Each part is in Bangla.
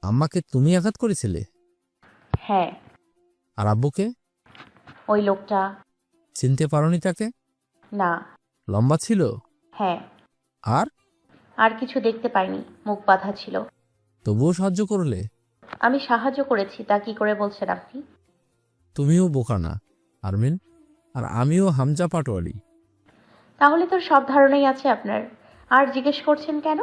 আম্মাকে তুমি আঘাত করেছিলে? হ্যাঁ। আর আব্বুকে? ওই লোকটা। চিনতে পারোনি তাকে? না। লম্বা ছিল? হ্যাঁ। আর? আর কিছু দেখতে পাইনি, মুখ বাঁধা ছিল। তবুও সাহায্য করলে? আমি সাহায্য করেছি তা কি করে বলছেন আপনি? তুমিও বোকা না আরমিন, আর আমিও হামজা পাটোয়ারি। তাহলে তো সব ধারণাই আছে আপনার, আর জিজ্ঞেস করছেন কেন?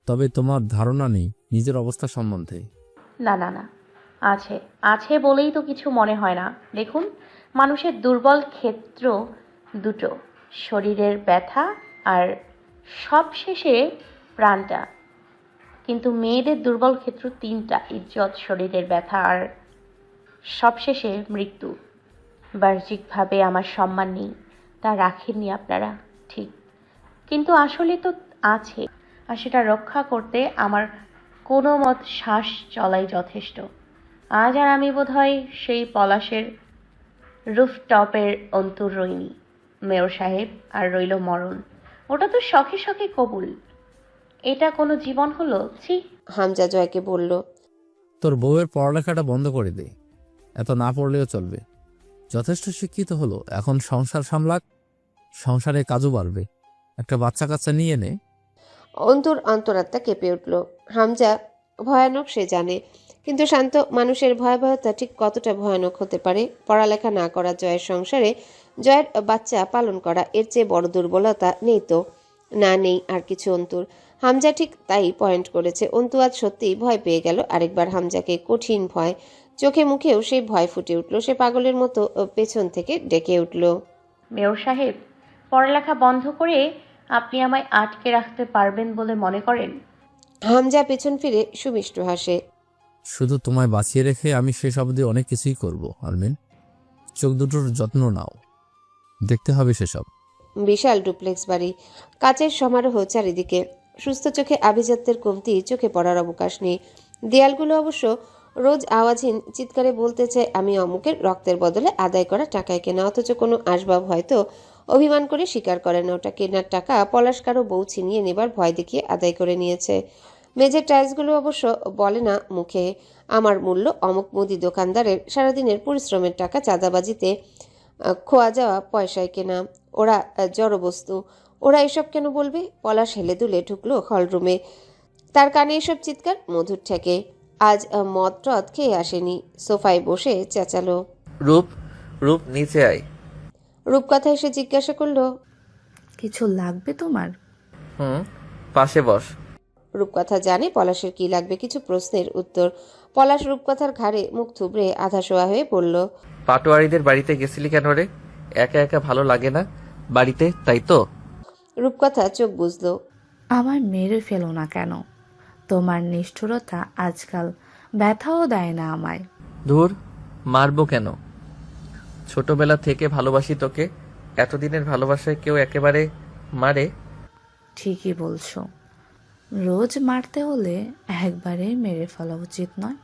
তবে তোমার ধারণা নেই নিজের অবস্থা সম্বন্ধে। না না না, আছে। আছে বলেই তো কিছু মনে হয় না। দেখুন, মানুষের দুর্বল ক্ষেত্র দুটো, শরীরের ব্যথা আর সবশেষে প্রাণটা। কিন্তু মেয়েদের দুর্বল ক্ষেত্র তিনটা: ইজ্জত, শরীরের ব্যথা আর সবশেষে মৃত্যু। বাহ্যিকভাবে আমার সম্মান নেই, তা রাখেননি আপনারা, ঠিক। কিন্তু আসলে তো আছে, আর সেটা রক্ষা করতে আমার কোনো মত শ্বাস চলাই যথেষ্ট। আজ আর আমি বোধহয় সেই পলাশের রুফটপের অন্তর রইনি মেয়র সাহেব, আর রইল মরণ। ওটা তো শখে শখে কবুল, এটা কোনো জীবন হলো? ছি। হামজা জয়কে বলল, তোর বউয়ের পড়ালেখাটা বন্ধ করে দে, এত না পড়লেও চলবে। যথেষ্ট শিক্ষিত হলো, এখন সংসার সামলাক, সংসারে কাজও বাড়বে। একটা বাচ্চা কাচ্চা নিয়ে নে। অন্তুর অন্তরাত্মা কেঁপে উঠল। হামজা ভয়ানক সে জানে, কিন্তু শান্ত মানুষের ভয়াবহতা ঠিক কতটা ভয়ানক হতে পারে। পড়ালেখা না করা জয়ের সংসারে জয়ের বাচ্চা পালন করা, এর চেয়ে বড় দুর্বলতা নেই তো। না, নেই আর কিছু অন্তুর। হামজা ঠিক তাই পয়েন্ট করেছে। অন্তু আজ সত্যিই ভয় পেয়ে গেল, আরেকবার হামজাকে, কঠিন ভয়। চোখে মুখেও সেই ভয় ফুটে উঠল। সে পাগলের মতো পেছন থেকে ডেকে উঠল, মেয়র সাহেব, পড়ালেখা বন্ধ করে আপনি আমায় আটকে রাখতে পারবেন বলে মনে করেন? হামজা পেছন ফিরে সুমিষ্ট হাসে। শুধু তোমায় বাঁচিয়ে রেখে আমি শেষ অবধি অনেক কিছুই করব আরমিন। চোখ দুটোর যত্ন নাও, দেখতে হবে সেসব। বিশাল ডুপ্লেক্স বাড়ি, কাচের সমারোহ চারিদিকে। সুস্থ চোখে আভিজাত্যের কমতি চোখে পড়ার অবকাশ নেই। দেয়ালগুলো অবশ্য রোজ আওয়াজহীন চিৎকারে বলতে চায়, আমি অমুকের রক্তের বদলে আদায় করা টাকায় কেনা। অথচ কোনো আসবাব হয়তো অভিমান করে স্বীকার করে না ওটা কেনার টাকা। পলাশ কারো বউ ছিনিয়ে নেবার ভয় দেখিয়ে আদায় করে নিয়েছে। মেঝের টাইলসগুলো অবশ্য বলে না মুখে, আমার মূল্য অমুক মুদি দোকানদারের সারাদিনের পরিশ্রমের টাকা চাঁদাবাজিতে খোয়া যাওয়া পয়সায় কেনা। ওরা জড়বস্তু, ওরা এসব কেন বলবে? পলাশ হেলে দুলে ঢুকলো হলরুমে। তার কানে এসব চিৎকার মধুর ঠেকে। আজ মদ টদ খেয়ে আসেনি। সোফায় বসে চেঁচালো, রূপ, রূপ নিচে আয়। রূপকথা এসে জিজ্ঞাসা করলো, কিছু লাগবে তোমার? হুম, পাশে বস। রূপকথা জানে পলাশের কি লাগবে, কিছু প্রশ্নের উত্তর। পলাশ রূপকথার ঘাড়ে মুখ থুবড়ে আধা শোয়া হয়ে পড়ল, পাটোয়ারিদের বাড়িতে গেছিলি কেন রে? একা একা ভালো লাগে না বাড়িতে, তাই তো? রূপকথা চোখ বুঝলো। আমার মেরে ফেলো না কেন? তোমার নিষ্ঠুরতা আজকাল ব্যথাও দেয় না আমায়। ধুর, মারবো কেন? ছোটবেলা থেকে ভালোবাসি তোকে, এতদিনের ভালোবাসায় কেউ একেবারে মারে? ঠিকই বলছো, রোজ মারতে হলে একবারে মেরে ফেলা উচিত নয়।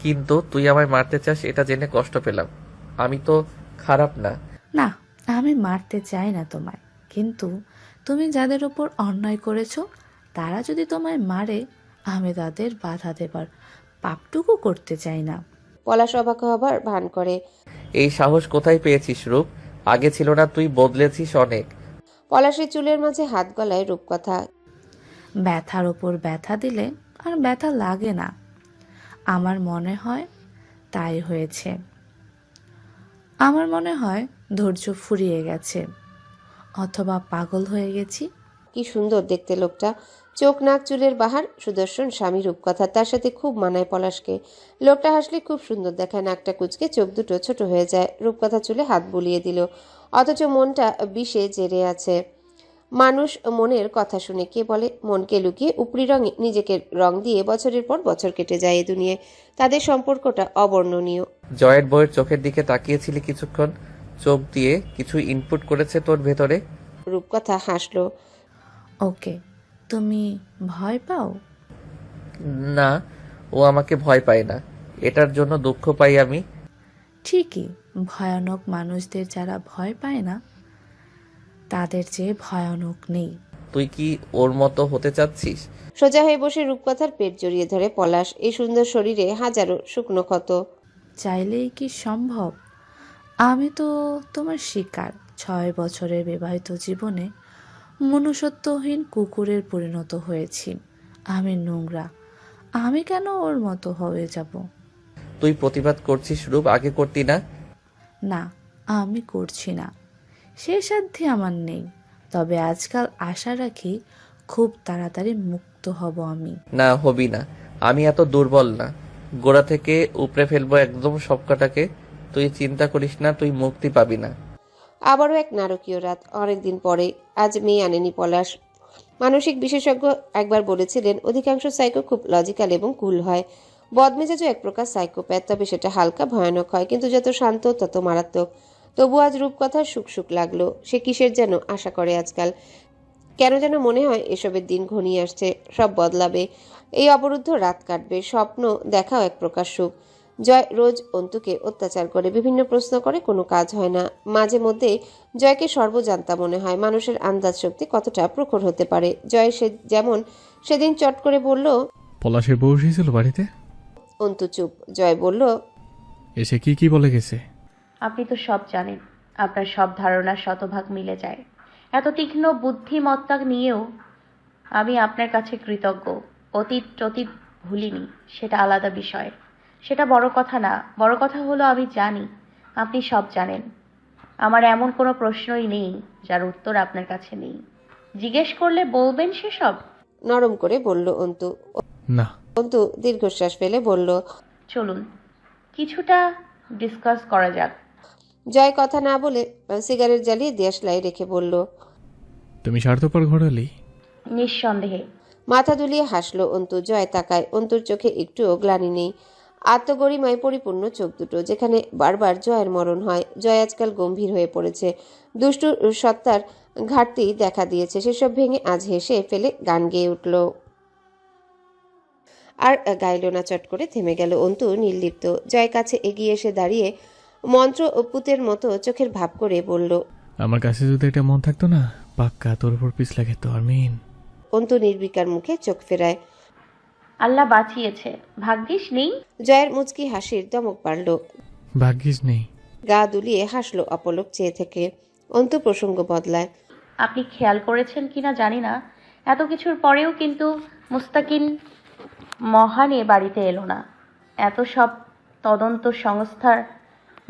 কিন্তু তুই আমায় মারতে চাস এটা জেনে কষ্ট পেলাম। আমি তো খারাপ না। না, আমি মারতে চাই না তোমায়, কিন্তু তুমি যাদের উপর অন্যায় করেছো তারা যদি তোমায় মারে, আমি তাদের বাধা দেবার পাপটুকু করতে চাই না। পলাশ অবাক হবার ভান করে। এই সাহস কোথায় পেয়েছিস রূপ? আগে ছিল না, তুই বদলেছিস অনেক। পলাশের চুলের মাঝে হাত গলায় রূপকথা। ব্যথার ওপর ব্যথা দিলে আর ব্যথা লাগে না, আমার মনে হয় তাই হয়েছে। আমার মনে হয় ধৈর্য ফুরিয়ে গেছে, অথবা পাগল হয়ে গেছি। কি সুন্দর দেখতে লোকটা, চোখ নাক চুলের বাহার, সুদর্শন স্বামী রূপকথা, তার সাথে খুব মানায় পলাশকে। লোকটা হাসলে খুব সুন্দর দেখায়, নাকটা কুচকে চোখ দুটো ছোট হয়ে যায়। রূপকথা চুলে হাত বুলিয়ে দিল, অথচ মনটা বিষে জেরে আছে। মানুষ মনের কথা শুনে, কে বলে? মনকে লুকিয়ে উপরি রঙে নিজেকে রং দিয়ে বছরের পর বছর কেটে যায় এ দুনিয়ায়। তাদের সম্পর্কটা অবর্ণনীয়। জয়ের বউয়ের চোখের দিকে তাকিয়েছিলি কিছুক্ষণ, চোখ দিয়ে কিছু ইনপুট করেছে তোর ভেতরে? রূপকথা হাসলো। ওকে, তুমি ভয় পাও? না, ও আমাকে ভয় পায় না, এটার জন্য দুঃখ পাই আমি। ঠিকই, ভয়ানক মানুষদের যারা ভয় পায় না তাদের চেয়ে ভয়ানক নেই। তুই কি ওর মতো হতে চাচ্ছিস? সোজা হয়ে বসে রূপকথার পেট জড়িয়ে ধরে পলাশ। এই সুন্দর শরীরে হাজারো শুকনো ক্ষত। চাইলেই কি সম্ভব? আমি তো তোমার শিকার। 6 বছরের বিবাহিত জীবনে মনুষ্যত্বহীন কুকুরের পরিণত হয়েছি। আমি নোংরা। আমি কেন ওর মতো হয়ে যাব? তুই প্রতিবাদ করছিস রূপ, আগে করতি না? না, আমি করছি না। সে সাধ্য আমার নেই। তবে আজকাল আশা রাখি খুব তাড়াতাড়ি মুক্ত হব আমি। না, হবি না। আমি এত দুর্বল না। গোড়া থেকে উপড়ে ফেলবো একদম সবকটাকে। তুই চিন্তা করিস না, তুই মুক্তি পাবি না। আবারও এক নারকীয় রাত। অনেকদিন পরে আজ মেয়ে আনেনি পলাশ। মানসিক বিশেষজ্ঞ একবার বলেছিলেন অধিকাংশ সাইকো খুব লজিক্যাল এবং কুল হয়। বদমেজাজও এক প্রকার সাইকোপ্যাথ, তবে সেটা হালকা ভয়ানক হয়, কিন্তু যত শান্ত তত মারাত্মক। তবু আজ রূপকথার সুখ সুখ লাগলো। সে কিসের যেন আশা করে আজকাল। কেন যেন মনে হয় এসবের দিন ঘনিয়ে আসছে, সব বদলাবে, এই অবরুদ্ধ রাত কাটবে। স্বপ্ন দেখাও এক প্রকার সুখ। জয় রোজ অন্তুকে অত্যাচার করে, বিভিন্ন প্রশ্ন করে, কোনো কাজ হয় না। মাঝে মধ্যে জয়কে সর্বজান্তা মনে হয়। মানুষের আন্দাজ শক্তি কতটা প্রখর হতে পারে। জয় সে যেমন সেদিন চট করে বলল, পলাশের বউ এসেছিল বাড়িতে? অন্তু চুপ। জয় বলল, এসে কি কি বলে গেছে? আপনি তো সব জানেন। আপনার সব ধারণা শতভাগ মিলে যায়। এত তীক্ষ্ণ বুদ্ধিমত্তা নিয়েও আমি আপনার কাছে কৃতজ্ঞ। অতীত ভুলিনি, সেটা আলাদা বিষয়। সেটা বড় কথা না। বড় কথা হলো আমি জানি আপনি সব জানেন। আমার এমন কোনো প্রশ্নই নেই যার উত্তর আপনার কাছে নেই। জিজ্ঞেস করলে বলবেন সেসব? নরম করে বলল অন্তু। না। অন্তু দীর্ঘশ্বাস ফেলে বলল, চলুন কিছুটা ডিসকাস করা যাক। জয় কথা না বলে সিগারেট জ্বালিয়ে দেশলাই রেখে বলল, তুমি স্বার্থপর ঘোরালি? নিঃসন্দেহে। মাথা দুলিয়ে হাসলো অন্তু। জয় তাকায়। অন্তুর চোখে একটুও গ্লানি নেই। আত্মগরিমায় পরিপূর্ণ চোখ দুটো, যেখানে বারবার জয়ের মরণ হয়। জয় আজকাল গম্ভীর হয়ে পড়েছে। দুষ্টু সত্তার ঘাটতি দেখা দিয়েছে। সেসব ভেঙে আজ হেসে ফেলে গান গেয়ে উঠল। আর গাইল না, চট করে থেমে গেল। অন্তু নির্লিপ্ত। জয় কাছে এগিয়ে এসে দাঁড়িয়ে মন্ত্র পুতের মতো চোখের ভাব করে বলল, আমার কাছে যদি একটা মন থাকতো না, পাক্কা তোর উপর পিছলা খেত। আরমিন। অন্তু নির্বিকার মুখে চোখ ফেরায়। আল্লাহ বাঁচিয়েছে, ভাগ্যিস নেই। জয়ের মুচকি হাসির দমক বাড়ল। ভাগ্যিস নেই। গা দুলিয়ে হাসলো অপলক চেয়ে থেকে। অন্তু প্রসঙ্গ বদলায়। আপনি খেয়াল করেছেন কিনা জানি না, এত কিছুর পরেও কিন্তু মুস্তাকিন মহানে বাড়িতে এলো না। এত সব তদন্ত সংস্থার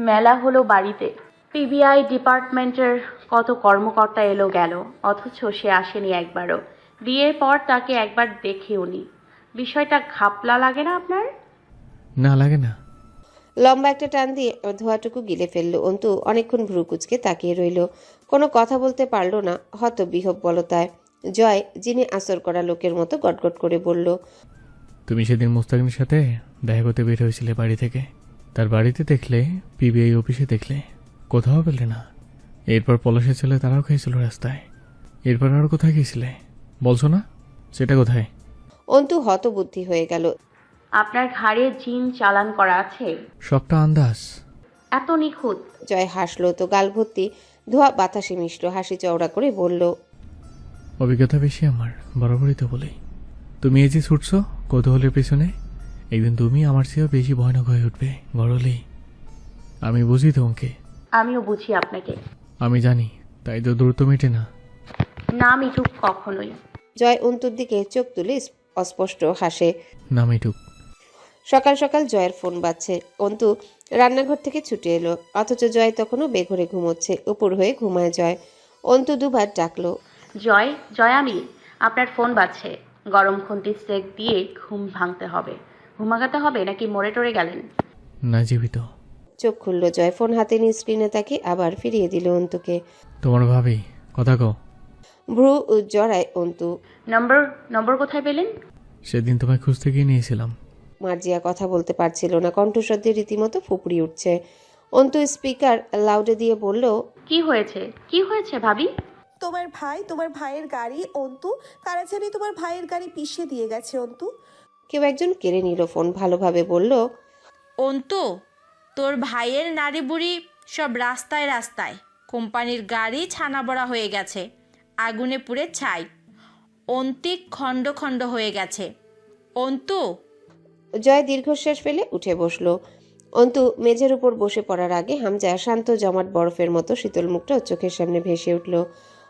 মেলা হলো বাড়িতে। পিবিআই ডিপার্টমেন্টের কত কর্মকর্তা এলো গেল, অথচ সে আসেনি একবারও। বিয়ের পর তাকে একবার দেখেওনি। বিষয়টা ঘাপলা লাগে না আপনার? না, লাগে না। লম্বা একটা টান দিয়ে ধোয়াটুকু গিলে ফেললো অন্তু। অনেকক্ষণ ভ্রু কুচকে তাকিয়ে রইল। কোনো কথা বলতে পারল না, হত বিহ্বলতায়। জয় যিনি আসর করা লোকের মতো গটগট করে বলল, তুমি সেদিন মুস্তাকিনের সাথে দেখা করতে বের হয়েছিলে বাড়ি থেকে। তার বাড়িতে দেখলে, পিবিআই অফিসে দেখলে, কোথাও পেলে না। এরপর পলাশের ছেলে তারাও খেয়েছিল রাস্তায়। এরপর আর কোথায় গিয়েছিলে বলছো না? সেটা কোথায়? অন্তু হতবুদ্ধি হয়ে গেল। আপনার ঘাড়ে জিন চালান করা আছে? সবটা আন্দাজ। এত নিখুঁত? জয় হাসলো তো গাল ভর্তি ধোয়া বাতাসে মিশল। হাসি চওড়া করে বলল, অভিজ্ঞতা বেশি আমার, বরাবরই তো বলি। তুমি এই যে ছুটছো কৌতূহলের পেছনে, একদিন তুমি আমার চেয়েও বেশি ভয়ানক হয়ে উঠবে গরলেই। আমি বুঝি তোমাকে। আমিও বুঝি আপনাকে। আমি জানি, তাই তো দ্রুত মেটে না। না মিঠুক কখনোই। জয় অন্তুর দিকে চোখ তুলে অস্পষ্ট হাসে। না মিটুক। সকাল সকাল জয়ের ফোন বাজছে। অন্তু রান্নাঘর থেকে ছুটে এলো, অথচ জয় তখনও বেঘরে ঘুমোচ্ছে। উপর হয়ে ঘুমায় জয়। অন্তু দুবার ডাকলো, জয়, আমি। আপনার ফোন বাজছে। গরম খুন্তি সেক দিয়ে ঘুম ভাঙতে হবে। ঘুমাগাতে হবে নাকি মরে টরে গেলেন? না, জীবিত। চোখ খুললো জয়। ফোন হাতে নিয়ে স্ক্রিনে তাকে আবার ফিরিয়ে দিল অন্তুকে। তোমার ভাবি কথা কও। ভ্রু জড়ায় অন্তু। নম্বর কোথায় পেলেন? সেদিন তোমায় খুঁজতে গিয়ে নিয়েছিলাম। মার্জিয়া কথা বলতে পারছিল না, কণ্ঠস্বর দিয়ে রীতিমতো ফুপড়ি উঠছে। অন্তু স্পিকার লাউডে দিয়ে বলল, কি হয়েছে ভাবি? তোমার ভাইয়ের গাড়ি অন্তু, কারা জানি তোমার ভাইয়ের গাড়ি পিষে দিয়ে গেছে অন্তু। কেউ একজন কেড়ে নিল ফোন। ভালোভাবে বলল, অন্তু, তোর ভাইয়ের নারী বুড়ি সব রাস্তায় রাস্তায়। কোম্পানির গাড়ি ছানা বড়া হয়ে গেছে, আগুনে পুড়ে ছাই। অন্তিক খণ্ড খণ্ড হয়ে গেছে। অন্তু, জয় দীর্ঘশ্বাস ফেলে উঠে বসলো। অন্তু মেঝের উপর বসে পড়ার আগে হামজা শান্ত জমাট বরফের মতো শীতল মুখটা ওর চোখের সামনে ভেসে উঠল।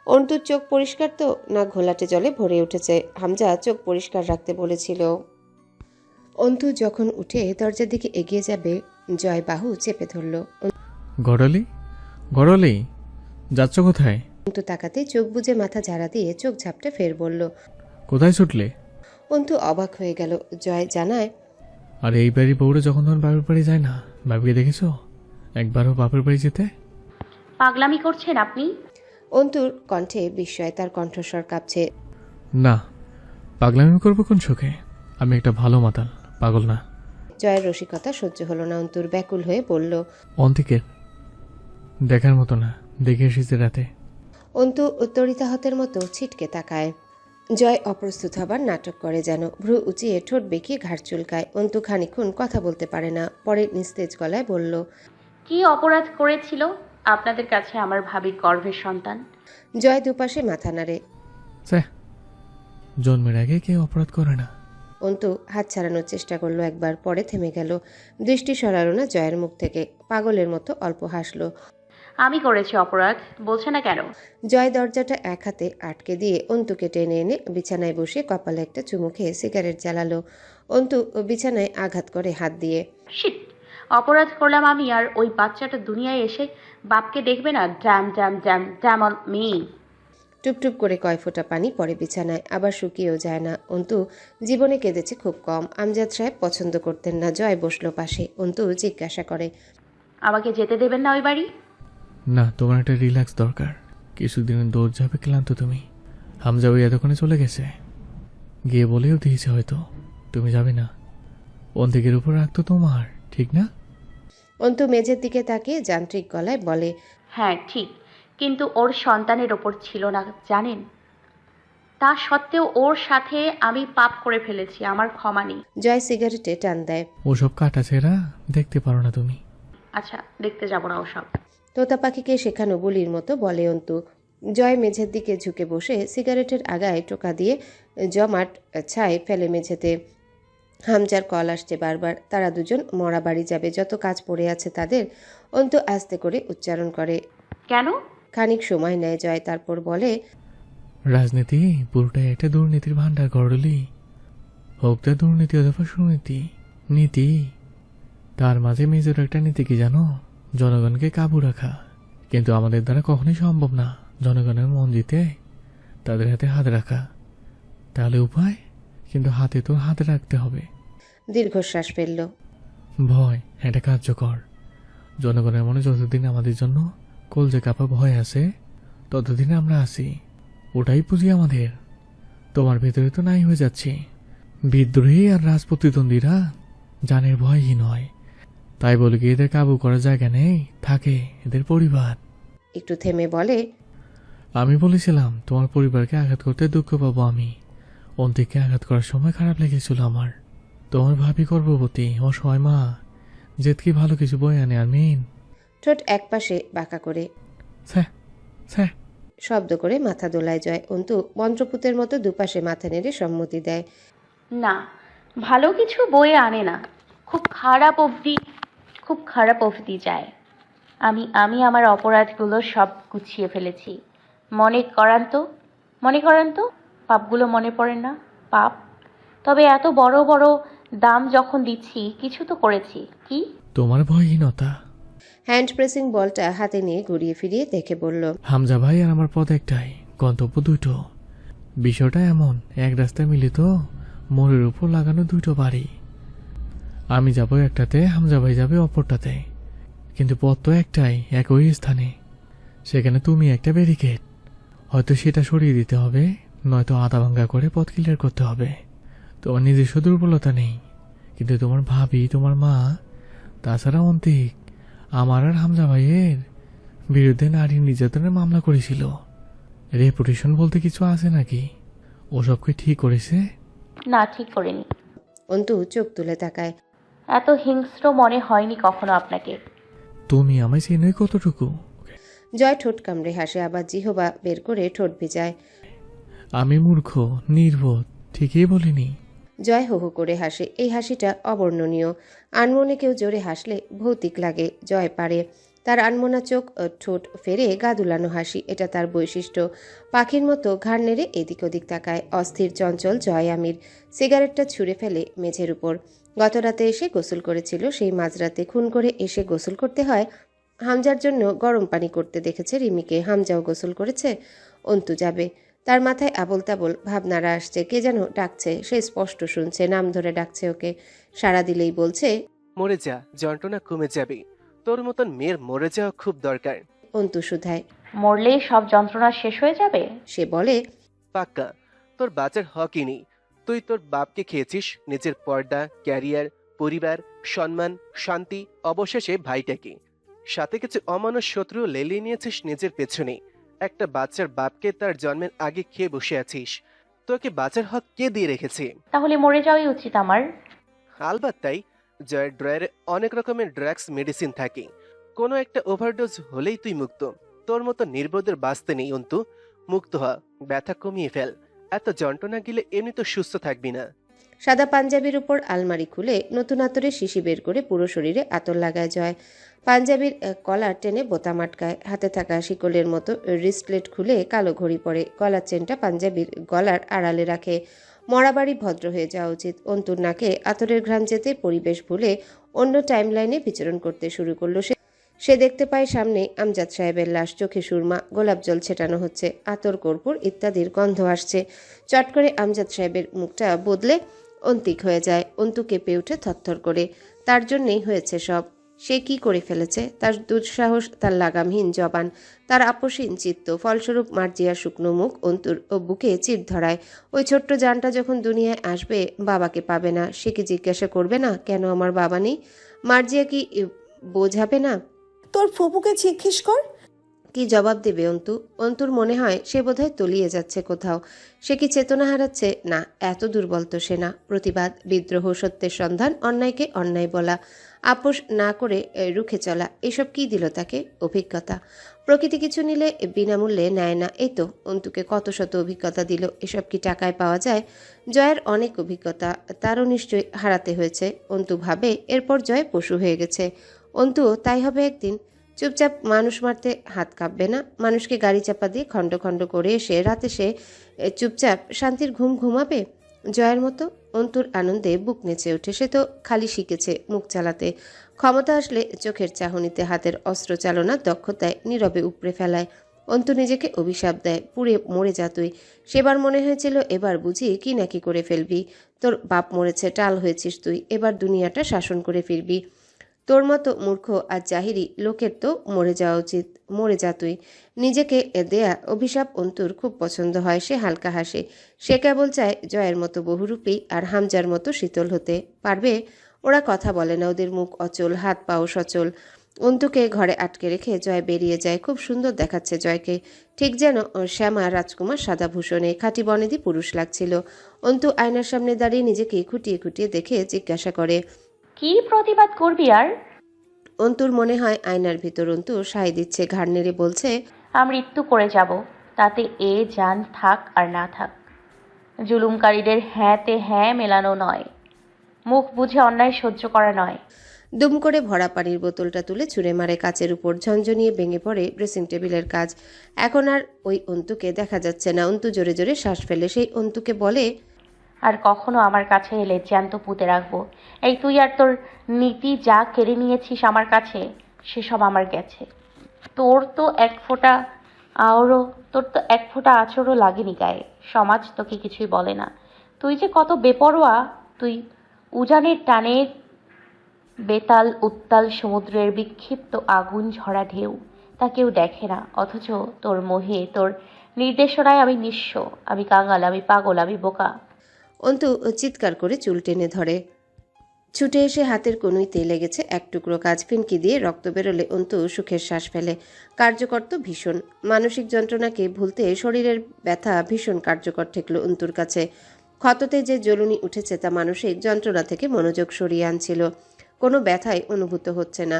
অন্তুর চোখ পরিষ্কার তো না ঘোলাটে জলে ভরে উঠেছে। হামজা চোখ পরিষ্কার রাখতে বলেছিল। অন্তু যখন উঠে দরজার দিকে এগিয়ে যাবে, জয় বাহু চেপে ধরল। গড়ালি গড়ালি, যাচ্ছ কোথায়? অন্তু তাকাতে চোখ বুজে মাথা ঝাড়া দিয়ে চোখ ঝাপটে ফের বলল। কোথায় ছুটলে? অন্তু অবাক হয়ে গেল। জয় জানায়, আর এই বাড়ি বউরে যখন তখন বাপের বাড়ি যায় না, বাপিকে দেখেছো একবারও বাপের বাড়ি যেতে? পাগলামি করছেন আপনি? অন্তুর কণ্ঠে বিস্ময়, তার কণ্ঠস্বর কাঁপছে। না, পাগলামি করবো কোন শোকে? আমি একটা ভালো মাতাল, পাগল না। জয়ের রসিকতা সহ্য হলো না। অন্তুর ব্যাকুল হয়ে বলল। অন্তিকের দেখার মতো না, দেখে এসেছে রাতে। অন্তু তরিতাহতের মতো ছিটকে তাকায়। জয় অপ্রস্তুত হবার নাটক করে যেন, ভ্রু উঁচিয়ে ঠোঁট বেঁকিয়ে ঘাড় চুলকায়। অন্তু খানিকক্ষণ কথা বলতে পারে না, পরে নিস্তেজ গলায় বলল। কি অপরাধ করেছিল আপনাদের কাছে আমার ভাবির গর্ভের সন্তান? জয় দুপাশে মাথা নাড়ে। স্যার, জন্মের আগে কেউ অপরাধ করে না। অন্তু হাত ছাড়ানোর চেষ্টা করলো একবার, পরে থেমে গেল। দৃষ্টি সরালো না জয়ের মুখ থেকে, পাগলের মতো অল্প হাসলো। আমি করেছি অপরাধ, বলছে না কেন? জয় দরজাটা এক হাতে আটকে দিয়ে অন্তুকে টেনে এনে বিছানায় বসে কপালে একটা চুমু খেয়ে সিগারেট জ্বালালো। অন্তু বিছানায় আঘাত করে হাত দিয়ে। শিট, অপরাধ করলাম আমি, আর ওই বাচ্চাটা দুনিয়ায় এসে বাপকে দেখবে না? Damn damn damn damn on me. টুপটুপ করে কয় ফোঁটা পানি পড়ে বিছানায়, আবার শুকিয়েও যায় না। অন্তু জীবনে কেঁদেছে খুব কম। আমজাদ সাহেব পছন্দ করতেন না। জয় বসলো পাশে। অন্তু জিজ্ঞাসা করে, আমাকে যেতে দেবেন না ওই বাড়ি? না, তোমার একটা রিল্যাক্স দরকার। কিছুদিনের দৌড় যাবে, ক্লান্ত তুমি। হামজা ওই এতক্ষণে চলে গেছে, গিয়ে বলেও দিয়েছে হয়তো তুমি যাবে না। অন্তিকের উপর রাখতো তোমার, ঠিক না? অন্তু মেঝের দিকে তাকিয়ে যান্ত্রিক গলায় বলে। হ্যাঁ ঠিক, কিন্তু ওর সন্তানের ওপর ছিল না জানেন? তা সত্ত্বেও ওর সাথে আমি পাপ করে ফেলেছি, আমার ক্ষমা নেই। জয় সিগারেটে টান দেয়। ওসব কাটা ছেঁড়া দেখতে পারো না তুমি। আচ্ছা, দেখতে যাব না ওসব। তোতা পাখিকে শেখানো বুলির মতো বলে অন্তু। জয় মেঝের দিকে ঝুঁকে বসে সিগারেটের আগায় টোকা দিয়ে জমাট ছাই ফেলে মেঝেতে। হামজার কল আসছে বারবার। তারা দুজন মরা বাড়ি যাবে, যত কাজ পড়ে আছে তাদের। অন্তু আস্তে করে উচ্চারণ করে। কেন? খানিক সময় নেয় জয়, তারপর বলে। রাজনীতি পুরোটাই একটা দুর্নীতির ভান্ডার গড়লি। হোক তা দুর্নীতি অথবা সুনীতি, নীতি তার মাঝে মেজর একটা নীতি কি জানো? জনগণকে কাবু রাখা। কিন্তু আমাদের দ্বারা কখনোই সম্ভব না জনগণের মন জিতে তাদের হাতে হাত রাখা। তাহলে উপায়? কিন্তু হাতে তো হাত রাখতে হবে। দীর্ঘশ্বাস ফেলল। ভয় এটা কার্যকর। জনগণের মনে যতদিন আমাদের জন্য কলজে কাপা ভয় আছে, ততদিন আমরা আছি। ওটাই পুঁজি আমাদের। তোমার ভেতরে তো নাই হয়ে যাচ্ছে। বিদ্রোহী আর রাজপ্রতিদ্বন্দ্বীরা জানের ভয়হীন হয়, তাই বলে কি এদের কাবু করার জায়গা নেই? থাকে এদের পরিবার। একটু থেমে বলে। আমি বলেছিলাম তোমার পরিবারকে আঘাত করতে দুঃখ পাবো আমি। অন্তিককে আঘাত করার সময় খারাপ লেগেছিল আমার। তোমার ভাবি গর্ভবতী, অসহায় মা, জেদকি ভালো কিছু বই আনে আমিন। ঠোঁট একপাশে বাঁকা করে স্যার স্যার শব্দ করে মাথা দোলায় জয়। অন্তু মন্ত্রপুতের মতো দুপাশে মাথা নেড়ে সম্মতি দেয়। না, ভালো কিছু বয়ে আনে না, খুব খারাপ অবধি যায়। আমি আমার অপরাধগুলো সব গুছিয়ে ফেলেছি। মনে করান তো পাপগুলো মনে পড়ে না? পাপ? তবে এত বড় বড় দাম যখন দিচ্ছি, কিছু তো করেছি। কি? তোমার ভয়হীনতা। হ্যান্ড প্রেসিং বলটা হাতে নিয়ে ঘুরিয়ে ফিরিয়ে দেখে বলল। হামজা ভাই আর আমার পথ একটাই, গন্তব্য দুটো। বিষয়টা এমন, এক রাস্তায় মিলিত মোড়ের উপর লাগানো দুটো বাড়ি। আমি যাব একটাতে, হামজা ভাই যাবে অপরটাতে। কিন্তু পথ তো একটাই, একই স্থানে। সেখানে তুমি একটা ব্যারিকেড, হয়তো সেটা সরিয়ে দিতে হবে, নয়তো আধা ভাঙ্গা করে পথ ক্লিয়ার করতে হবে। তোমার নিজস্ব দুর্বলতা নেই, কিন্তু তোমার ভাবি, তোমার মা, তাছাড়া অন্তিক আমার আর হামজা ভাইয়ের বিরুদ্ধে নারী নির্যাতনের মামলা করেছিল। রেপুটেশন বলতে কিছু আছে নাকি? ওসবকে ঠিক করেছে? না, ঠিক করিনি। অন্তু চোখ তুলে তাকায়। এত হিংস্র মনে হয়নি কখনো আপনাকে। তুমি আমায় চেনোই কতটুকু? জয় ঠোঁট কামড়ে হাসে, আবার জিহবা বের করে ঠোঁট ভিজায়। আমি মূর্খ, নির্বোধ, ঠিকই বলিনি। জয় হো হো করে হাসে। এই হাসিটা অবর্ণনীয়। আনমনে কেউ জোরে হাসলে ভৌতিক লাগে। জয় পারে। তার আনমনা চোখ ঠোঁট ফেরে গা দুলানো হাসি, এটা তার বৈশিষ্ট্য। পাখির মতো ঘাড় নেড়ে এদিক ওদিক তাকায়। অস্থির চঞ্চল জয় আমির সিগারেটটা ছুঁড়ে ফেলে মেঝের উপর। গত রাতে এসে গোসল করেছিল, সেই মাঝরাতে খুন করে এসে গোসল করতে হয়। হামজার জন্য গরম পানি করতে দেখেছে রিমিকে। হামজাও গোসল করেছে। অন্তু যাবে। তার মাথায় আবোল তাবোল ভাবনারা আসছে। কে যেন ডাকছে, সে স্পষ্ট শুনছে, নাম ধরে ডাকছে ওকে। সাড়া দিলেই বলছে, মরে যা, যন্ত্রণা কমে যাবে। তোর মতন মেয়ের মরে যাওয়া খুব দরকার। অন্তু শুধায়। মরলেই সব যন্ত্রণা শেষ হয়ে যাবে? সে বলে, পাক্কা। তোর বাঁচার হকই নেই। তুই তোর বাপকে খেয়েছিস, নিজের পর্দা, ক্যারিয়ার, পরিবার, সম্মান, শান্তি, অবশেষে ভাইটাকে। সাথে কিছু অমানুষ শত্রু লেলিয়ে নিয়েছিস নিজের পেছনে। একটা বাচ্চার বাপকে তার জন্মের আগে খেয়ে বসে আছিস। তোকে বাঁচার হক কে দিয়ে রেখেছে? তাহলে মরে যাওয়াই উচিত আমার। আলবাত তাই। জয়ের ড্রয়ারে অনেক রকমের ড্রাগস মেডিসিন থাকে। কোনো একটা ওভারডোজ হলেই তুই মুক্ত। তোর মতো নির্বোধের বাঁচতে নেই অন্তু। মুক্ত হ, ব্যথা কমিয়ে ফেল। এত যন্ত্রণা গেলে এমনি তো সুস্থ থাকবি না। সাদা পাঞ্জাবির উপর আলমারি খুলে নতুন আতরের শিশি বের করে পুরো শরীরে আতর লাগায় জয়। পাঞ্জাবির কলার টেনে বোতাম আটকায়। হাতে থাকা শিকলের মতো রিস্টলেট খুলে কালো ঘড়ি পরে গলার চেনটা পাঞ্জাবির গলার আড়ালে রাখে। মরাবাড়ি ভদ্র হয়ে যাওয়া উচিত। অন্তুর নাকে আতরের ঘ্রাণ যেতে পরিবেশ ভুলে অন্য টাইমলাইনে বিচরণ করতে শুরু করলো সে। সে দেখতে পায় সামনে আমজাদ সাহেবের লাশ, চোখে সুরমা, গোলাপ জল ছেটানো হচ্ছে, আতর কর্পূর ইত্যাদির গন্ধ আসছে। চট করে আমজাদ সাহেবের মুখটা বদলে অন্তিক হয়ে যায়। অন্তু কেঁপে উঠে থরথর করে। তার জন্যেই হয়েছে সব। সে কি করে ফেলেছে? তার দুঃসাহস, তার লাগামহীন জবান, তার আপোষহীন চিত্ত, ফলস্বরূপ মার্জিয়ার শুকনো মুখ অন্তুর বুকে চির ধরায়। ওই ছোট্ট জানটা যখন দুনিয়ায় আসবে, বাবাকে পাবে না। সে কি জিজ্ঞাসা করবে না, কেন আমার বাবা নেই? মার্জিয়া কি বোঝাবে না? তোর ফুপুকে জিজ্ঞেস কর। কি জবাব দেবে অন্তু? অন্তুর মনে হয় সে বোধহয় তলিয়ে যাচ্ছে কোথাও। সে কি চেতনা হারাচ্ছে? না, এত দুর্বল তো সে না। প্রতিবাদ, বিদ্রোহ, সত্যের সন্ধান, অন্যায়কে অন্যায় বলা, আপোষ না করে রুখে চলা, এসব কি দিল তাকে? অভিজ্ঞতা। প্রকৃতি কিছু নিলে বিনামূল্যে নেয় না, এই তো অন্তুকে কত শত অভিজ্ঞতা দিল। এসব কি টাকায় পাওয়া যায়? জয়ের অনেক অভিজ্ঞতা, তারও নিশ্চয়ই হারাতে হয়েছে। অন্তু ভাবে এরপর জয় পশু হয়ে গেছে। অন্তুও তাই হবে একদিন। চুপচাপ মানুষ মারতে হাত কাঁপবে না। মানুষকে গাড়ি চাপা দিয়ে খণ্ড খণ্ড করে এসে রাতে সে চুপচাপ শান্তির ঘুম ঘুমাবে। জয়ের মতো। অন্তুর আনন্দে বুক নেচে ওঠে। সে তো খালি শিখেছে মুখ চালাতে। ক্ষমতা আসলে চোখের চাহনিতে, হাতের অস্ত্র চালনার দক্ষতায় নীরবে উপড়ে ফেলায়। অন্তু নিজেকে অভিশাপ দেয়, পুড়ে মরে যা তুই। সেবার মনে হয়েছিল এবার বুঝি কি নাকি করে ফেলবি। তোর বাপ মরেছে, টাল হয়েছিস তুই, এবার দুনিয়াটা শাসন করে ফিরবি। তোর মতো মূর্খ আর জাহিরি লোকের তো মরে যাওয়া উচিত। মরে যা তুই। নিজেকে দেয়া অভিশাপ অন্তুর খুব পছন্দ হয়। সে হালকা হাসে। সে কেবল চায় জয়ের মতো বহুরূপী আর হামজার মতো শীতল হতে পারবে। ওরা কথা বলে না, ওদের মুখ অচল, হাত পাও সচল। অন্তুকে ঘরে আটকে রেখে জয় বেরিয়ে যায়। খুব সুন্দর দেখাচ্ছে জয়কে, ঠিক যেন শ্যামা রাজকুমার সাদা ভূষণে খাঁটি বনেদি পুরুষ লাগছিল। অন্তু আয়নার সামনে দাঁড়িয়ে নিজেকে খুঁটিয়ে খুঁটিয়ে দেখে জিজ্ঞাসা করে, কি প্রতিবাদ করবি আর? অন্তুর মনে হয় আয়নার ভিতর অন্তু সায় দিচ্ছে, ঘাড় নেড়ে বলছে, আমি মৃত্যু করে যাব, তাতে এ জান থাক আর না থাক। জুলুমকারীদের হ্যাঁতে হ্যাঁ মেলানো নয়, মুখ বুঝে অন্যায় সহ্য করা নয়। দুম করে ভরা পানির বোতলটা তুলে ছুঁড়ে মারে কাচের উপর। ঝনঝনিয়ে ভেঙে পড়ে ড্রেসিং টেবিলের কাজ। এখন আর ওই অন্তুকে দেখা যাচ্ছে না। অন্তু জোরে জোরে শ্বাস ফেলে। সেই অন্তুকে বলে, আর কখনো আমার কাছে এলে জ্যান্ত পুঁতে রাখবো। এই তুই আর তোর নীতি যা কেড়ে নিয়েছিস আমার কাছে, সেসব আমার গেছে। তোর তো এক ফোঁটা আচরও লাগেনি গায়ে। সমাজ তোকে কিছুই বলে না। তুই যে কত বেপরোয়া। তুই উজানের টানে বেতাল উত্তাল সমুদ্রের বিক্ষিপ্ত আগুন ঝরা ঢেউ, তা কেউ দেখে না। অথচ তোর মোহে, তোর নির্দেশনায় আমি নিঃস্ব, আমি কাঙাল, আমি পাগল, আমি বোকা। অন্তু চিৎকার করে চুল টেনে ধরে। ছুটে এসে হাতের কনুইতে লেগেছে এক টুকরো কাজ। ফিনকি দিয়ে রক্ত বেরোলে অন্তু সুখের শ্বাস ফেলে। কার্যকর তো ভীষণ। মানসিক যন্ত্রণাকে ভুলতে শরীরের ব্যথা ভীষণ কার্যকর ঠেকল অন্তুর কাছে। ক্ষততে যে জ্বলুনি উঠেছে তা মানসিক যন্ত্রণা থেকে মনোযোগ সরিয়ে আনছিল। কোনো ব্যথাই অনুভূত হচ্ছে না।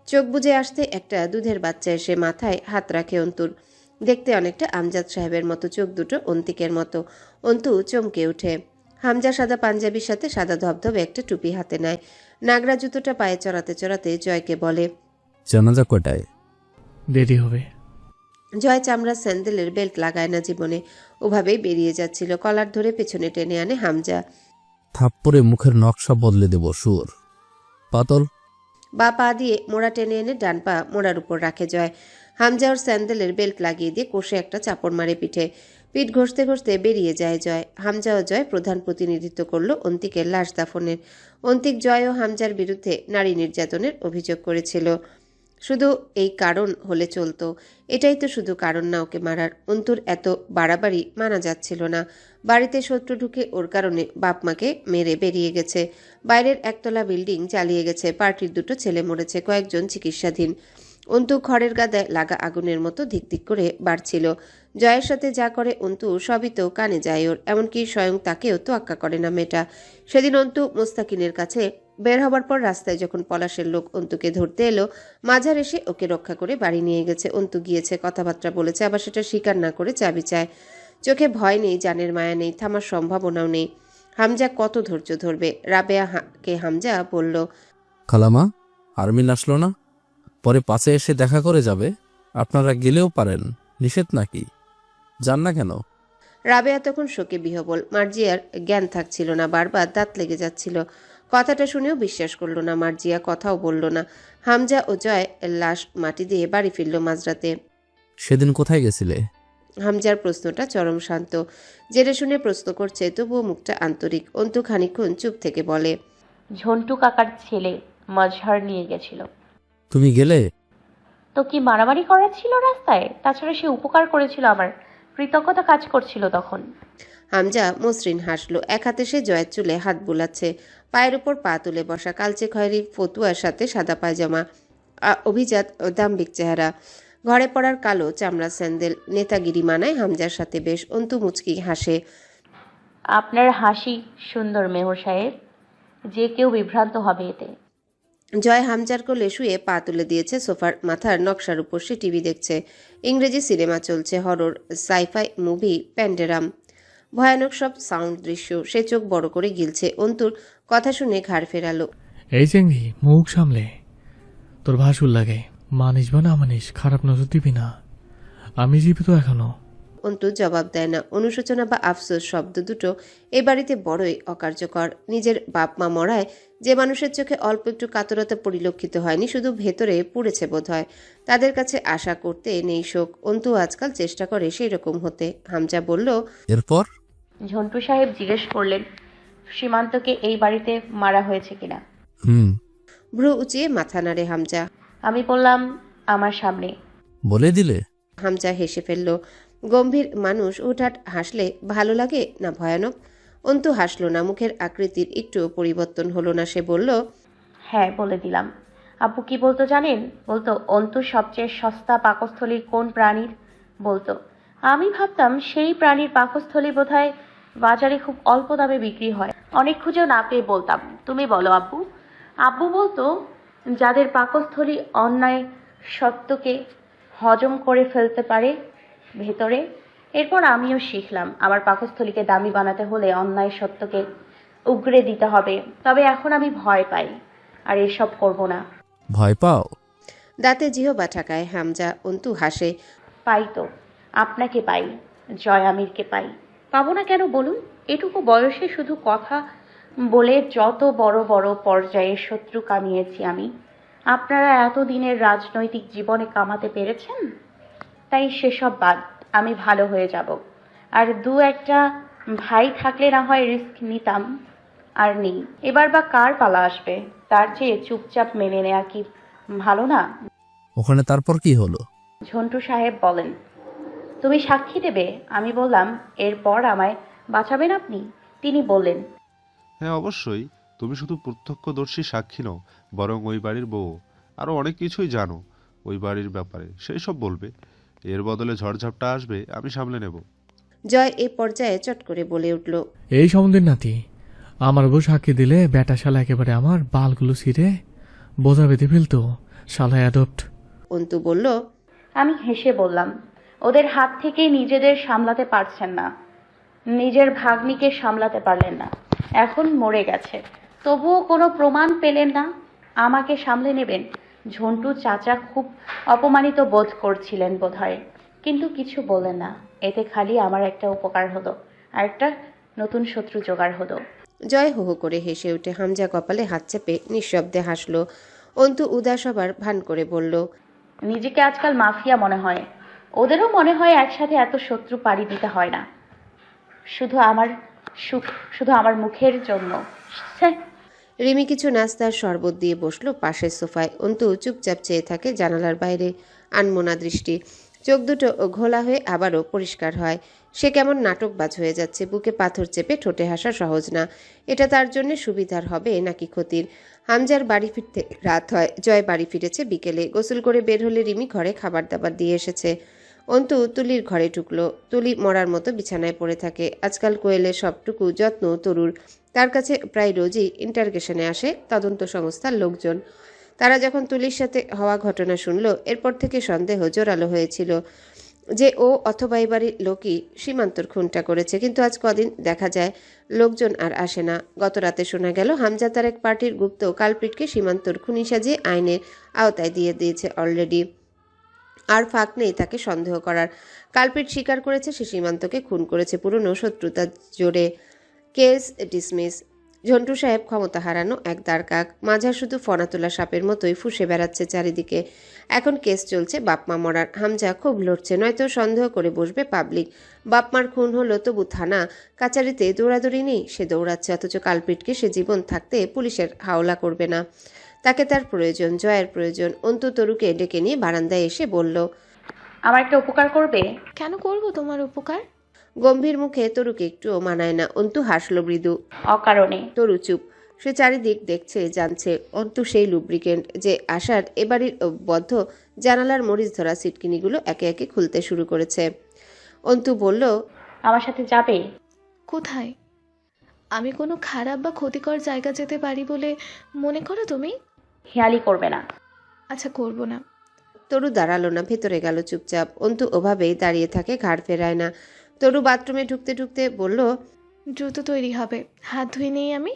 চোখ বুজে আসতে একটা দুধের বাচ্চা এসে মাথায় হাত রাখে অন্তুর। দেখতে অনেকটা আমজাদ সাহেবের মতো, চোখ দুটো অন্তিকের মতো। অন্তু চমকে ওঠে। হামজা সাদা পাঞ্জাবির সাথে সাদা ধবধবে একটা টুপি হাতে নেয়। নাগরা জুতোটা পায়ে চড়াতে চড়াতে জয়কে বলে, জানাজা কয়টায়? দেরি হবে। জয় চামড়ার স্যান্ডেলের বেল্ট লাগায় না জীবনে, ওভাবেই বেরিয়ে যাচ্ছিল। কলার ধরে পেছনে টেনে আনে হামজা। থাপ্পড়ে মুখের নকশা বদলে দেব সুর। পাতল। বা পা দিয়ে মোড়া টেনে এনে ডান পা মোড়ার উপর রাখে জয়। হামজা ওর স্যান্ডেলের বেল্ট লাগিয়ে দিয়ে কষে একটা চাপড় মারে পিঠে। পিঠ ঘষতে ঘষতে বেরিয়ে যায় জয়। হামজা ও জয় প্রধান প্রতিনিধিত্ব করলো অন্তিকের লাশ দাফনের। অন্তিক জয় ও হামজার বিরুদ্ধে নারী নির্যাতনের অভিযোগ করেছিল। শুধু এই কারণ হলে চলতো, এটাই তো শুধু কারণ না ওকে মারার। অন্তুর এত বাড়াবাড়ি মানা যাচ্ছিল না। বাড়িতে শত্রু ঢুকে ওর কারণে বাপ মাকে মেরে বেরিয়ে গেছে। বাইরের একতলা বিল্ডিং জ্বালিয়ে গেছে। পার্টির দুটো ছেলে মরেছে, কয়েকজন চিকিৎসাধীন। অন্তু খড়ের গাদায় লাগা আগুনের মতো ধিকধিক করে বাড়ছিল। জয়ের সাথে যা করে অন্তু সবই তো কানে যায় ওর, এমনকি স্বয়ং তাকেও তোয়াক্কা করে না মেয়েটা। সেদিন অন্তু মোস্তাকিনের কাছে বের হবার পর রাস্তায় যখন পলাশের লোক অন্তুকে ধরতে এলো, মাঝার এসে ওকে রক্ষা করে বাড়ি নিয়ে গেছে। অন্তু গিয়েছে, কথাবার্তা বলেছে, আবার সেটা স্বীকার না করে চাবি চায়। চোখে ভয় নেই, জানের মায়া নেই, থামার সম্ভাবনাও নেই। হামজা কত ধৈর্য ধরবে? রাবেয়াকে হামজা বলল, খালামা, আর্মিন আসলো না? পরে পাশে এসে দেখা করে যাবে। আপনারা গেলেও পারেন, নিষেধ নাকি? যান না কেন? রাবেয়া তখন শোকে বিহবল। মার্জিয়ার জ্ঞান থাকছিল না, বারবার দাঁত লেগে যাচ্ছিল। কথাটা শুনেও বিশ্বাস করলো না মার্জিয়া, কথাও বলল না। হামজা ও জয় লাশ মাটি দিয়ে বাড়ি ফিরল মাঝরাতে। সেদিন কোথায় গেছিলে? হামজার প্রশ্নটা চরম শান্ত। জেনে শুনে প্রশ্ন করছে, তবুও মুখটা আন্তরিক। অন্তু খানিকক্ষণ চুপ থেকে বলে, ঝন্টু কাকার ছেলে মজহার নিয়ে গেছিল। তুমি গেলে? তো কি মারামারি করার ছিল রাস্তায়? তাছাড়া সে উপকার করেছিল, আমার কৃতজ্ঞতা কাজ করছিল তখন। হামজা মসৃণ হাসলো। এক হাতে সে জয়ের চুলে হাত বুলাচ্ছে। পায়ের উপর পা তুলে বসা, কালচে খয়েরি ফতুয়ার সাথে সাদা পায়জামা, অভিজাত ও দাম্ভিক চেহারা। ঘরে পড়ার কালো চামড়া স্যান্ডেল। নেতাগিরি মানায় হামজার সাথে বেশ। অন্তু মুচকি হাসে। আপনার হাসি সুন্দর মেহর সাহেব, যে কেউ বিভ্রান্ত হবে এতে। জয় হামজার কোলে শুয়ে পা তুলে দিয়েছে সোফার মাথার নকশার উপর। সে টিভি দেখছে। ইংরেজি সিনেমা চলছে, হরর, সাইফাই মুভি, প্যান্ডেরাম, ভয়ানক সব সাউন্ড দৃশ্য। সে চোখ বড় করে গিলছে। অন্তুর কথা শুনে ঘাড় ফেরালো। এই চেঙ্গি, মুখ সামলে। তোর ভাসুর লাগে, মানিস বা না মানিস, খারাপ নজর দিবি না। আমি জীবিত এখনো। অন্তু জবাব দেয় না। অনুশোচনা বা আফসোস শব্দ দুটো এই বাড়িতে বড়ই অকার্যকর। নিজের বাপ মা মরায় যে মানুষের চোখে অল্প একটু কাতরতা পরিলক্ষিত হয়নি, শুধু ভেতরে পুড়েছে বোধ হয়। তাদের কাছে আশা করতে নেই শোক। অন্তু আজকাল চেষ্টা করে সেই রকম হতে। হামজা বলল, এরপর? ঝন্টু সাহেব জিজ্ঞেস করলেন সীমান্তকে এই বাড়িতে মারা হয়েছে কিনা। ভ্রু উঁচিয়ে মাথা নাড়ে হামজা। আমি বললাম আমার সামনে। বলে দিলে? হামজা হেসে ফেলল। গম্ভীর মানুষ হুটহাট হাসলে ভালো লাগে না ভয়ানক? অন্তু হাসল না। মুখের আকৃতির একটু পরিবর্তন হলো না। সে বলল, হ্যাঁ বলে দিলাম। আব্বু কি বলতো জানেন? বলতো অন্তুর সবচেয়ে সস্তা পাকস্থলী কোন প্রাণীর। বলতো। আমি ভাবতাম সেই প্রাণীর পাকস্থলী বোধহয় বাজারে খুব অল্প দামে বিক্রি হয়। অনেক খুঁজেও না পেয়ে বলতাম তুমি বলো আব্বু। আব্বু বলতো যাদের পাকস্থলী অন্যায় সত্যকে হজম করে ফেলতে পারে ভেতরে। এরপর আমিও শিখলাম আমার পাকস্থলীকে দামি বানাতে হলে অন্যায় সত্যকে উগরে দিতে হবে। তবে এখন আমি ভয় পাই, আর এসব করব না। ভয় পাও? দাঁতে জিহবা ঠাকায় হামজা। অন্তু হাসে। পাই তো, আপনাকে পাই, জয় আমিরকে পাই। পাবো না কেন বলুন? এটুকু বয়সে শুধু কথা বলে যত বড় বড় পর্যায়ে শত্রু কামিয়েছি আমি, আপনারা এতদিনের রাজনৈতিক জীবনে কামাতে পেরেছেন। তাই সেসব বাদ, আমি ভালো হয়ে যাব। আর দু একটা ভাই থাকলে না হয় রিস্ক নিতাম, আর নেই। এবার বা কার পালা আসবে? তার চেয়ে চুপচাপ মেনে নেয়া কি ভালো না? ওখানে তারপর কি হলো? ঝন্টু সাহেব বলেন তুমি সাক্ষী দেবে। আমি বললাম এরপর আমায় বাঁচাবেন আপনি? তিনি বললেন, হ্যাঁ অবশ্যই। তুমি শুধু প্রত্যক্ষদর্শী সাক্ষী নও, বরং ওই বাড়ির বউ। আরও অনেক কিছুই জানো ওই বাড়ির ব্যাপারে, সেই সব বলবে। এর বদলে ঝড়ঝাপটা আসবে, আমি সামলে নেব। জয় এ পর্যায়ে চট করে বলে উঠল, এই সমুদ্রের নাতি, আমার বউ সাক্ষী দিলে বেটা শালা একেবারে আমার বালগুলো ছিঁড়ে বোঝা বেঁধে ফেলতো। শালা অ্যাডপ্ট। অন্তু বলল, আমি হেসে বললাম ওদের হাত থেকে নিজেদের সামলাতে পারছেন না, নিজের ভাগ্নিকে সামলাতে পারলেন না, এখন মরে গেছে, তবুও কোনো প্রমাণ পেলেন না আমাকে সামলে নেবেন। ঝন্টু চাচা খুব অপমানিত বোধ করছিলেন বোধহয়, কিন্তু কিছু বললেন না। এতে খালি আমার একটা উপকার হলো, আর একটা নতুন শত্রু জোগাড় হলো। জয় হো হো করে হেসে উঠে হামজা কপালে হাত চেপে নিঃশব্দে হাসল। অন্তু উদাস হবার ভান করে বলল, নিজেকে আজকাল মাফিয়া মনে হয়, ওদেরও মনে হয় একসাথে এত শত্রু পাড়ি দিতে হয় না, শুধু আমার সুখ, শুধু আমার মুখের জন্য। ছ্যাঃ। রিমি কিছু নাস্তার শরবত দিয়ে বসলো পাশের সোফায়। অন্তু চুপচাপ চেয়ে থাকে জানালার বাইরে, আনমনা দৃষ্টি। চোখ দুটো ঘোলা হয়ে আবারও পরিষ্কার হয়। সে কেমন নাটকবাজ হয়ে যাচ্ছে। বুকে পাথর চেপে ঠোঁটে হাসা সহজ না। এটা তার জন্য সুবিধার হবে নাকি ক্ষতির? হামজার বাড়ি ফিরতে রাত হয়। জয় বাড়ি ফিরেছে বিকেলে। গোসল করে বের হলে রিমি ঘরে খাবার দাবার দিয়ে এসেছে। অন্তু তুলির ঘরে ঢুকলো। তুলি মরার মতো বিছানায় পড়ে থাকে। আজকাল কোয়েলের সবটুকু যত্ন তরুর। তার কাছে প্রায় রোজই ইন্টারগেশনে আসে তদন্ত সংস্থার লোকজন। তারা যখন তুলির সাথে হওয়া ঘটনা শুনল, এরপর থেকে সন্দেহ জোরালো হয়েছিল যে ও অথবা এই বাড়ির লোকই সীমান্তর খুনটা করেছে। কিন্তু আজ কদিন দেখা যায় লোকজন আর আসে না। গত রাতে শোনা গেল হামজা তার এক পার্টির গুপ্ত কালপিটকে সীমান্তর খুনি সাজিয়ে আইনের আওতায় দিয়ে দিয়েছে অলরেডি। আর ফাঁক নেই তাকে সন্দেহ করার। কালপিট স্বীকার করেছে সে সীমান্তকে খুন করেছে পুরনো শত্রুতার জোরে। Case dismiss. ঝন্টু সাহেব ক্ষমতা হারানো এক দাঁড়কাক। মাঝার শুধু ফনা তোলা সাপের মতোই ফুঁসে বেড়াচ্ছে চারিদিকে। এখন কেস চলছে বাপমা মরার। হামজা খুব লড়ছে, নয়তো সন্দেহ করে বসবে পাবলিক। বাপমার খুন হলো, তবু থানা কাচারিতে দৌড়াদৌড়ি নেই। সে দৌড়াচ্ছে, অথচ কালপিটকে সে জীবন থাকতে পুলিশের হাওলা করবে না। তাকে তার প্রয়োজন, জয়ের প্রয়োজন। অন্তু তরুকে ডেকে নিয়ে বারান্দায় এসে বলল, আমার একটা উপকার করবে? কেন করব তোমার উপকার? গম্ভীর মুখে তরুকে একটুও মানায় না। অন্তু হাসল মৃদু। অকারণে। তরু চুপ। সে চারিদিক দেখছে, জানছে অন্তু সেই লুব্রিকেন্ট যে আশার এবাড়ির বদ্ধ জানালার মরিচ ধরা সিটকিনিগুলো একে একে খুলতে শুরু করেছে। অন্তু বলল, আমার সাথে যাবে? কোথায়? আমি কোনো খারাপ বা ক্ষতিকর জায়গা যেতে পারি বলে মনে করো তুমি? হেয়ালি করবে না। আচ্ছা, করব না। তরু দাঁড়ালো না, ভেতরে গেল চুপচাপ। অন্তু ওভাবেই দাঁড়িয়ে থাকে, ঘাড় ফেরায় না। তরু বাথরুমে ঢুকতে ঢুকতে বলল, দ্রুত তৈরি হবে, হাত ধুয়ে নেই আমি।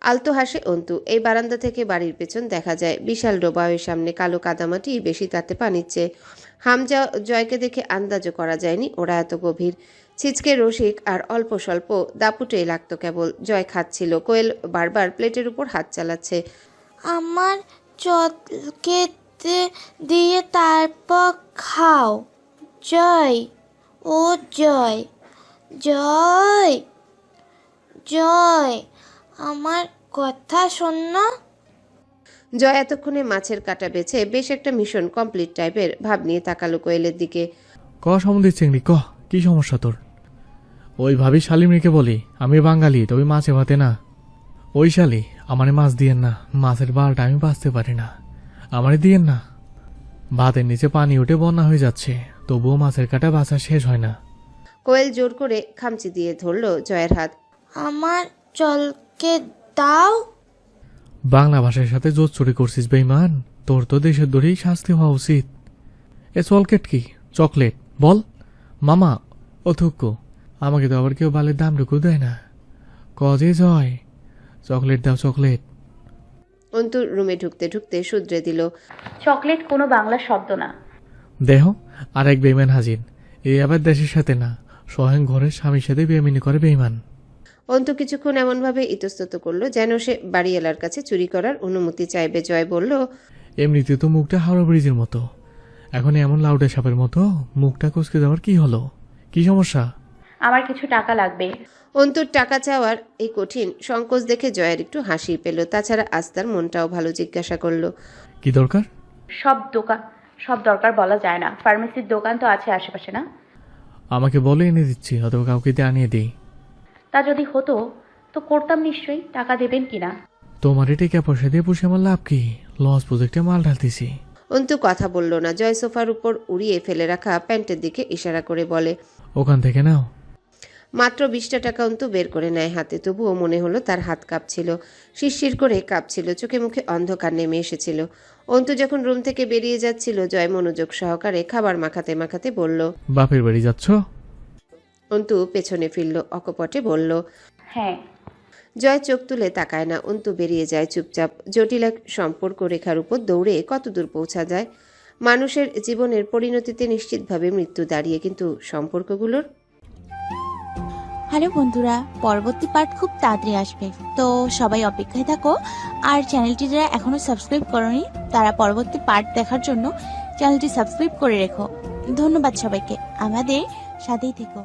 আলতো হাসে অন্তু। এই বারান্দা থেকে বাড়ির পেছন দেখা যায়। বিশাল ডোবাওয়ের সামনে কালো কাদামাটি, বেশি তাতে পানিচ্ছে। হামজা জয়কে দেখে আন্দাজও করা যায়নি ওরা এত গভীর। ছিচকে রসিক আর অল্প স্বল্প দাপুটেই লাগতো কেবল। জয় খাচ্ছিল। কোয়েল বারবার প্লেটের উপর হাত চালাচ্ছে। আমার চলকে দিয়ে তারপর খাও। জয়, ও জয়, জয়, জয়, আমার কথা শোন না। জয় এতক্ষণে মাছের কাটা বেছে বেশ একটা মিশন কমপ্লিট টাইপের ভাব নিয়ে তাকালো কোয়েলের দিকে। ক সম্বন্ধে চিংড়ি ক, কি সমস্যা তোর? ওই ভাবি শালিমরিকে বলি আমি বাঙালি, তবে মাছে ভাতে না। ওই শালি আমারে মাছ দিয়েন না, মাছের বালটা আমি বাঁচতে পারি না, আমারে দিয়েন না। ভাতের নিচে পানি উঠে বন্যা হয়ে যাচ্ছে, তবুও মাছের কাটা বাঁচা শেষ হয় না। কোয়েল জোর করে খামচি দিয়ে ধরল জয়ের হাত। আমার চলকে দাও। বাংলা ভাষার সাথে জোর চুরি করছিস বেইমান, তোর তো দেশের দরেই শাস্তি হওয়া উচিত। এ চকলেট কি? চকলেট বল মামা। অথুক্য আমাকে তো আবার কেউ বালের দামটুকু দেয় না। কজে জয়, চকলেট দাও চকলেট। অন্তু রুমে ঢুকতে ঢুকতে শুধরে দিল, চকলেট কোনো বাংলা শব্দ না। দেহ আর এক বেইমান হাজির। এই আবার দেশের সাথে না, স্বয়ং ঘরের স্বামীর সাথে বেইমানি করে বেইমান। অন্তু কিছুক্ষণ এমনভাবে ইতস্তত করলো যেন সে বাড়িওয়ালার কাছে চুরি করার অনুমতি চাইবে। জয় বলল, এমনিতে তো মুখটা হাওড়া ব্রিজের মতো, এখন এমন লাউডা সাপের মতো মুখটা কুচকে দেওয়ার কি হলো? কি সমস্যা? আমার কিছু টাকা লাগবে। অন্তুর টাকা চাওয়ার এই কঠিন সংকোচ দেখে জয়ের একটু হাসি পেল। তাছাড়া আস্তার মনটাও ভালো। জিজ্ঞাসা করলো, কি দরকার? সব দরকার বলা যায় না। ফার্মেসির দোকান তো আছে আশেপাশে, না? আমাকে বলে এনে দিচ্ছি, অথবা কাউকে দিয়ে আনিয়ে দিই। তা যদি হতো তো করতাম নিশ্চয়ই। টাকা দেবেন কিনা? তোমার টেকা পয়সা দিয়ে পুষে আমার লাভ কি? লস প্রজেক্টে মাল ঢালতেছি। অন্তু কথা বলল না। জয় সোফার উপর উড়িয়ে ফেলে রাখা প্যান্টের দিকে ইশারা করে বলে, ওখান থেকে নাও। মাত্র 20টা টাকা অন্তু বের করে নেয় হাতে। তবুও মনে হলো তার হাত কাঁপছিল, শিরশির করে কাঁপছিল। চোখে মুখে অন্ধকার নেমে এসেছিল। অন্তু যখন রুম থেকে বেরিয়ে যাচ্ছিল জয় মনোযোগ সহকারে খাবার মাখাতে মাখাতে বলল, বাপের বাড়ি যাচ্ছ? অন্তু পেছনে ফিরল, অকপটে বলল। হ্যাঁ। জয় চোখ তুলে তাকায় না। অন্তু বেরিয়ে যায় চুপচাপ। জটিল এক সম্পর্ক রেখার উপর দৌড়ে কতদূর পৌঁছা যায়? মানুষের জীবনের পরিণতিতে নিশ্চিতভাবে মৃত্যু দাঁড়িয়ে, কিন্তু সম্পর্কগুলোর? হ্যালো বন্ধুরা, পরবর্তী পার্ট খুব তাড়াতাড়ি আসবে, তো সবাই অপেক্ষায় থাকো। আর চ্যানেলটি যারা এখনো সাবস্ক্রাইব করোনি তারা পরবর্তী পার্ট দেখার জন্য চ্যানেলটি সাবস্ক্রাইব করে রেখো। ধন্যবাদ সবাইকে, আমাদের সাথেই থেকো।